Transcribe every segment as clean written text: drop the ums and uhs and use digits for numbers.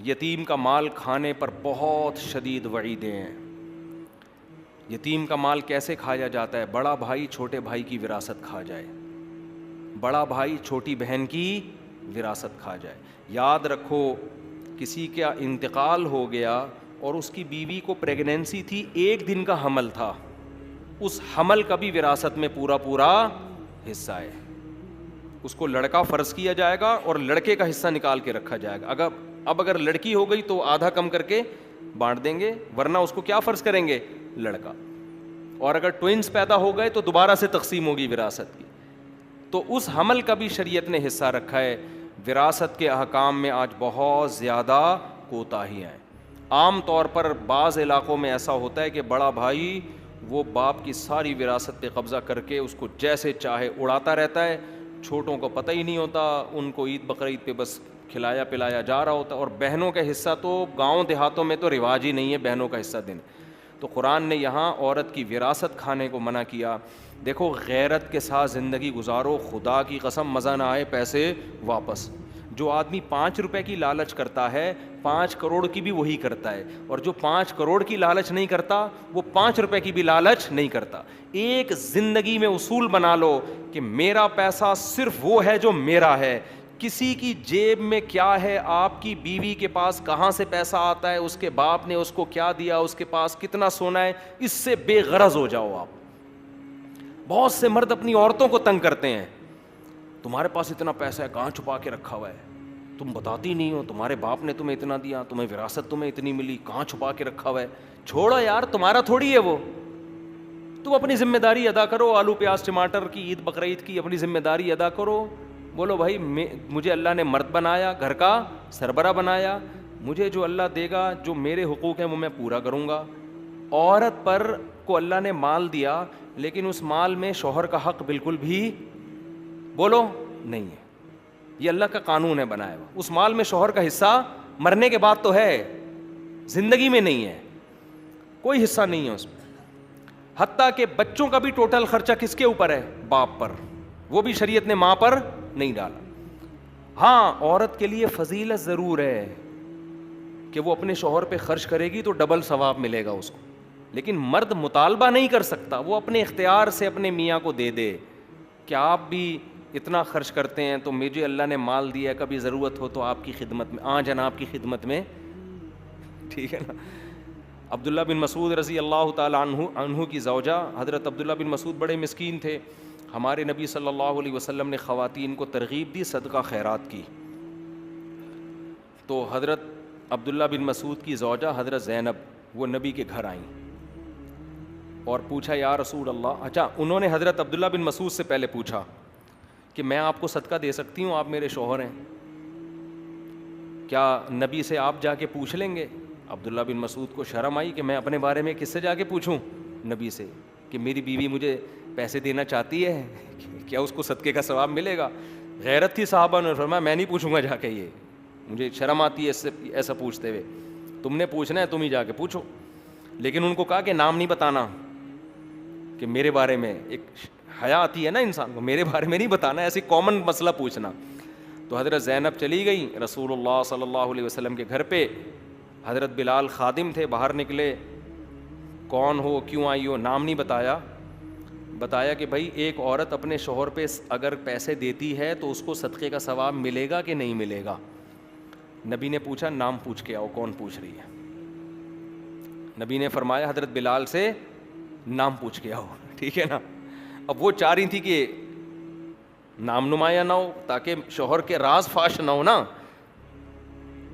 یتیم کا مال کھانے پر بہت شدید وعیدیں ہیں. یتیم کا مال کیسے کھایا جاتا ہے؟ بڑا بھائی چھوٹے بھائی کی وراثت کھا جائے, بڑا بھائی چھوٹی بہن کی وراثت کھا جائے. یاد رکھو, کسی کا انتقال ہو گیا اور اس کی بیوی کو پریگنینسی تھی, 1 دن کا حمل تھا, اس حمل کا بھی وراثت میں پورا پورا حصہ ہے. اس کو لڑکا فرض کیا جائے گا اور لڑکے کا حصہ نکال کے رکھا جائے گا. اگر لڑکی ہو گئی تو آدھا کم کر کے بانٹ دیں گے, ورنہ اس کو کیا فرض کریں گے؟ لڑکا. اور اگر ٹوئنز پیدا ہو گئے تو دوبارہ سے تقسیم ہوگی وراثت کی. تو اس حمل کا بھی شریعت نے حصہ رکھا ہے. وراثت کے احکام میں آج بہت زیادہ کوتاہیاں ہیں. عام طور پر بعض علاقوں میں ایسا ہوتا ہے کہ بڑا بھائی وہ باپ کی ساری وراثت پہ قبضہ کر کے اس کو جیسے چاہے اڑاتا رہتا ہے, چھوٹوں کو پتہ ہی نہیں ہوتا, ان کو عید بقرعید پہ بس کھلایا پلایا جا رہا ہوتا ہے. اور بہنوں کا حصہ تو گاؤں دیہاتوں میں تو رواج ہی نہیں ہے بہنوں کا حصہ دینا. تو قرآن نے یہاں عورت کی وراثت کھانے کو منع کیا. دیکھو, غیرت کے ساتھ زندگی گزارو, خدا کی قسم مزہ نہ آئے پیسے واپس. جو آدمی 5 روپے کی لالچ کرتا ہے 5 کروڑ کی بھی وہی کرتا ہے, اور جو 5 کروڑ کی لالچ نہیں کرتا وہ 5 روپے کی بھی لالچ نہیں کرتا. ایک زندگی میں اصول بنا لو کہ میرا پیسہ صرف وہ ہے جو میرا ہے. کسی کی جیب میں کیا ہے, آپ کی بیوی کے پاس کہاں سے پیسہ آتا ہے, اس کے باپ نے اس کو کیا دیا, اس کے پاس کتنا سونا ہے, اس سے بے غرض ہو جاؤ آپ. بہت سے مرد اپنی عورتوں کو تنگ کرتے ہیں, تمہارے پاس اتنا پیسہ ہے کہاں چھپا کے رکھا ہوا ہے, تم بتاتی نہیں ہو, تمہارے باپ نے تمہیں اتنا دیا, تمہیں وراثت تمہیں اتنی ملی, کہاں چھپا کے رکھا ہوا ہے. چھوڑو یار, تمہارا تھوڑی ہے وہ, تم اپنی ذمہ داری ادا کرو. آلو پیاز ٹماٹر کی عید بقرعید کی اپنی ذمہ داری ادا کرو. بولو بھائی مجھے اللہ نے مرد بنایا, گھر کا سربراہ بنایا, مجھے جو اللہ دے گا, جو میرے حقوق ہیں وہ میں پورا کروں گا. عورت پر کو اللہ نے مال دیا, لیکن اس مال میں شوہر کا حق بالکل بھی بولو نہیں ہے. یہ اللہ کا قانون ہے بنایا ہوا. اس مال میں شوہر کا حصہ مرنے کے بعد تو ہے, زندگی میں نہیں ہے, کوئی حصہ نہیں ہے اس میں. حتیٰ کہ بچوں کا بھی ٹوٹل خرچہ کس کے اوپر ہے؟ باپ پر. وہ بھی شریعت نے ماں پر نہیں ڈالا. ہاں, عورت کے لیے فضیلت ضرور ہے کہ وہ اپنے شوہر پہ خرچ کرے گی تو ڈبل ثواب ملے گا اس کو, لیکن مرد مطالبہ نہیں کر سکتا. وہ اپنے اختیار سے اپنے میاں کو دے دے کہ آپ بھی اتنا خرچ کرتے ہیں تو مجھے اللہ نے مال دیا ہے, کبھی ضرورت ہو تو آپ کی خدمت میں, جناب کی خدمت میں, ٹھیک ہے نا. عبداللہ بن مسعود رضی اللہ تعالیٰ عنہ کی زوجہ حضرت عبداللہ بن مسعود بڑے مسکین تھے. ہمارے نبی صلی اللہ علیہ وسلم نے خواتین کو ترغیب دی, صدقہ خیرات کی. تو حضرت عبداللہ بن مسعود کی زوجہ حضرت زینب وہ نبی کے گھر آئیں اور پوچھا یا رسول اللہ. اچھا, انہوں نے حضرت عبداللہ بن مسعود سے پہلے پوچھا کہ میں آپ کو صدقہ دے سکتی ہوں, آپ میرے شوہر ہیں, کیا نبی سے آپ جا کے پوچھ لیں گے؟ عبداللہ بن مسعود کو شرم آئی کہ میں اپنے بارے میں کس سے جا کے پوچھوں؟ نبی سے, کہ میری بیوی مجھے پیسے دینا چاہتی ہے, کیا اس کو صدقے کا ثواب ملے گا؟ غیرت تھی صحابہ نے فرمایا میں نہیں پوچھوں گا جا کے, یہ مجھے شرم آتی ہے اس سے ایسا پوچھتے ہوئے, تم نے پوچھنا ہے تم ہی جا کے پوچھو. لیکن ان کو کہا کہ نام نہیں بتانا, کہ میرے بارے میں, ایک حیا آتی ہے نا انسان کو, میرے بارے میں نہیں بتانا, ایسی کامن مسئلہ پوچھنا. تو حضرت زینب چلی گئیں رسول اللہ صلی اللہ علیہ وسلم کے گھر پہ. حضرت بلال خادم تھے, باہر نکلے, کون ہو, کیوں آئی ہو, نام نہیں بتایا. بتایا کہ بھائی ایک عورت اپنے شوہر پہ اگر پیسے دیتی ہے تو اس کو صدقے کا ثواب ملے گا کہ نہیں ملے گا؟ نبی نے پوچھا نام پوچھ کے آؤ, کون پوچھ رہی ہے؟ نبی نے فرمایا حضرت بلال سے نام پوچھ کے آؤ, ٹھیک ہے نا. اب وہ چاہ رہی تھی کہ نام نمایاں نہ ہو تاکہ شوہر کے راز فاش نہ ہو نا.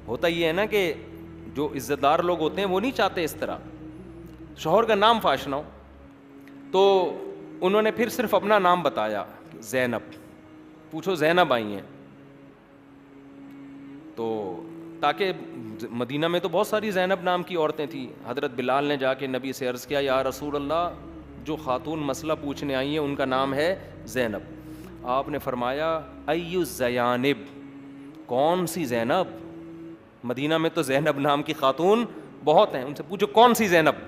ہوتا یہ ہے نا کہ جو عزت دار لوگ ہوتے ہیں وہ نہیں چاہتے اس طرح شوہر کا نام فاش نہ ہو. تو انہوں نے پھر صرف اپنا نام بتایا, زینب. پوچھو زینب آئی ہیں, تو تاکہ مدینہ میں تو بہت ساری زینب نام کی عورتیں تھیں. حضرت بلال نے جا کے نبی سے عرض کیا یا رسول اللہ, جو خاتون مسئلہ پوچھنے آئی ہیں ان کا نام ہے زینب. آپ نے فرمایا ایو زینب, کون سی زینب؟ مدینہ میں تو زینب نام کی خاتون بہت ہیں, ان سے پوچھو کون سی زینب.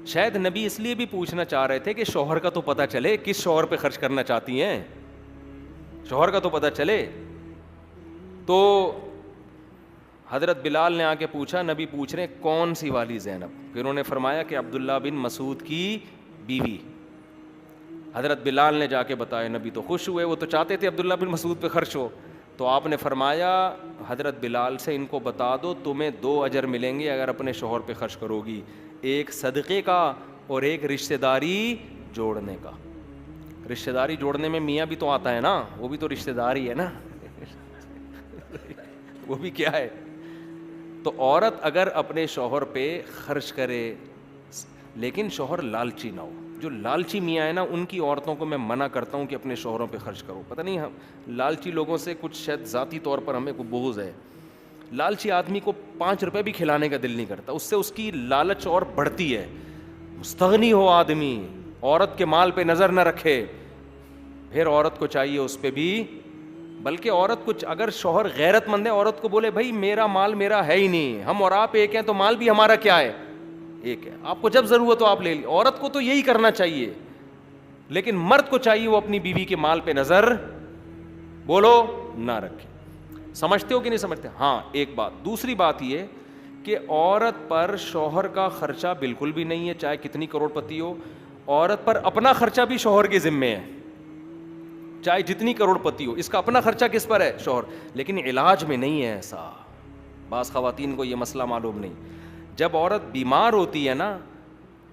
شاید نبی اس لیے بھی پوچھنا چاہ رہے تھے کہ شوہر کا تو پتہ چلے کس شوہر پہ خرچ کرنا چاہتی ہیں, شوہر کا تو پتہ چلے. تو حضرت بلال نے آ کے پوچھا, نبی پوچھ رہے ہیں کون سی والی زینب؟ پھر انہوں نے فرمایا کہ عبداللہ بن مسعود کی بیوی. حضرت بلال نے جا کے بتایا, نبی تو خوش ہوئے, وہ تو چاہتے تھے عبداللہ بن مسعود پہ خرچ ہو. تو آپ نے فرمایا حضرت بلال سے ان کو بتا دو تمہیں 2 اجر ملیں گے اگر اپنے شوہر پہ خرچ کرو گی, ایک صدقے کا اور ایک رشتہ داری جوڑنے کا. رشتہ داری جوڑنے میں میاں بھی تو آتا ہے نا, وہ بھی تو رشتہ داری ہے نا, وہ بھی کیا ہے. تو عورت اگر اپنے شوہر پہ خرچ کرے, لیکن شوہر لالچی نہ ہو. جو لالچی میاں ہے نا, ان کی عورتوں کو میں منع کرتا ہوں کہ اپنے شوہروں پہ خرچ کرو. پتہ نہیں ہم لالچی لوگوں سے کچھ شاید ذاتی طور پر ہمیں کوئی بغض ہے. لالچی آدمی کو 5 روپے بھی کھلانے کا دل نہیں کرتا, اس سے اس کی لالچ اور بڑھتی ہے. مستغنی ہو آدمی, عورت کے مال پہ نظر نہ رکھے, پھر عورت کو چاہیے اس پہ بھی, بلکہ عورت کچھ اگر شوہر غیرت مند ہے, عورت کو بولے بھائی میرا مال میرا ہے ہی نہیں, ہم اور آپ ایک ہیں, تو مال بھی ہمارا کیا ہے, ایک ہے, آپ کو جب ضرورت ہو آپ لے لیں. عورت کو تو یہی کرنا چاہیے, لیکن مرد کو چاہیے وہ اپنی بیوی کے مال پہ نظر بولو نہ رکھے. سمجھتے ہو کہ نہیں سمجھتے؟ ہاں ایک بات. دوسری بات یہ کہ عورت پر شوہر کا خرچہ بالکل بھی نہیں ہے, چاہے کتنی کروڑ پتی ہو. عورت پر اپنا خرچہ بھی شوہر کے ذمے ہے, چاہے جتنی کروڑ پتی ہو, اس کا اپنا خرچہ کس پر ہے؟ شوہر. لیکن علاج میں نہیں ہے ایسا. بعض خواتین کو یہ مسئلہ معلوم نہیں. جب عورت بیمار ہوتی ہے نا,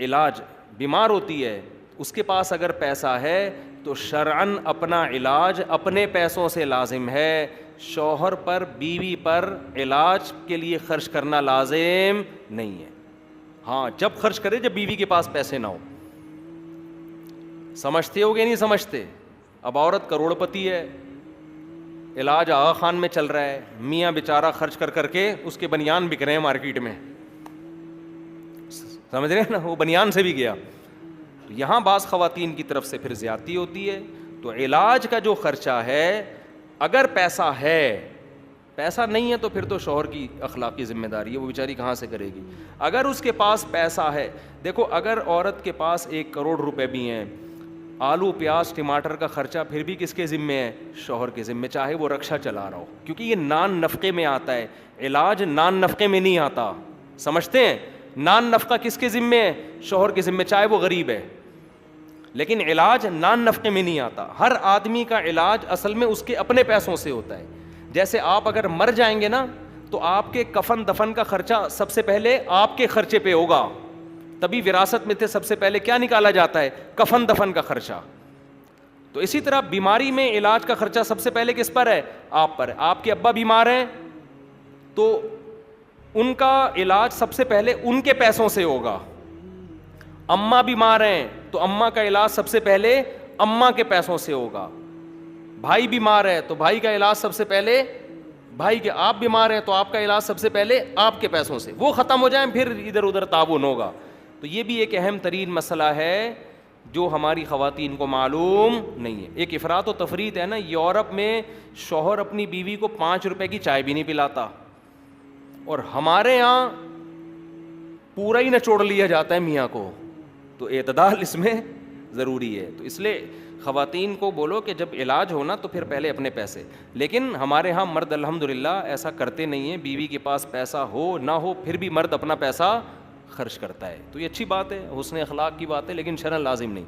علاج بیمار ہوتی ہے, اس کے پاس اگر پیسہ ہے تو شرعاً اپنا علاج اپنے پیسوں سے لازم ہے. شوہر پر بیوی پر علاج کے لیے خرچ کرنا لازم نہیں ہے. ہاں جب خرچ کرے جب بیوی کے پاس پیسے نہ ہو. سمجھتے ہو کہ نہیں سمجھتے؟ اب عورت کروڑ پتی ہے, علاج آغا خان میں چل رہا ہے, میاں بیچارہ خرچ کر کر کے اس کے بنیان بک رہے ہیں مارکیٹ میں, سمجھ رہے ہیں نا, وہ بنیان سے بھی گیا. تو یہاں بعض خواتین کی طرف سے پھر زیادتی ہوتی ہے. تو علاج کا جو خرچہ ہے, اگر پیسہ ہے, پیسہ نہیں ہے تو پھر تو شوہر کی اخلاقی ذمہ داری ہے, وہ بیچاری کہاں سے کرے گی. اگر اس کے پاس پیسہ ہے, دیکھو اگر عورت کے پاس 1 کروڑ روپے بھی ہیں, آلو پیاز ٹماٹر کا خرچہ پھر بھی کس کے ذمے ہے؟ شوہر کے ذمے, چاہے وہ رکشہ چلا رہا ہو, کیونکہ یہ نان نفقے میں آتا ہے. علاج نان نفقے میں نہیں آتا, سمجھتے ہیں؟ نان نفقہ کس کے ذمے ہے؟ شوہر کے ذمے, چاہے وہ غریب ہے. لیکن علاج نان نفقے میں نہیں آتا. ہر آدمی کا علاج اصل میں اس کے اپنے پیسوں سے ہوتا ہے. جیسے آپ اگر مر جائیں گے نا, تو آپ کے کفن دفن کا خرچہ سب سے پہلے آپ کے خرچے پہ ہوگا. تبھی وراثت میں تھے سب سے پہلے کیا نکالا جاتا ہے؟ کفن دفن کا خرچہ. تو اسی طرح بیماری میں علاج کا خرچہ سب سے پہلے کس پر ہے؟ آپ پر. آپ کے ابا بیمار ہیں تو ان کا علاج سب سے پہلے ان کے پیسوں سے ہوگا. اماں بیمار ہیں تو اماں کا علاج سب سے پہلے اماں کے پیسوں سے ہوگا. بھائی بیمار ہے تو بھائی کا علاج سب سے پہلے بھائی کے, آپ بیمار ہیں تو آپ کا علاج سب سے پہلے آپ کے پیسوں سے. وہ ختم ہو جائیں پھر ادھر ادھر تعاون ہوگا. تو یہ بھی ایک اہم ترین مسئلہ ہے جو ہماری خواتین کو معلوم نہیں ہے. ایک افراط و تفریط ہے نا. یورپ میں شوہر اپنی بیوی کو 5 روپے کی چائے بھی نہیں پلاتا, اور ہمارے یہاں پورا ہی نچوڑ لیا جاتا ہے میاں کو. تو اعتدال اس میں ضروری ہے. تو اس لیے خواتین کو بولو کہ جب علاج ہونا تو پھر پہلے اپنے پیسے. لیکن ہمارے ہاں مرد الحمدللہ ایسا کرتے نہیں ہیں. بیوی کے پاس پیسہ ہو نہ ہو پھر بھی مرد اپنا پیسہ خرچ کرتا ہے. تو یہ اچھی بات ہے, حسن اخلاق کی بات ہے, لیکن شرعاً لازم نہیں.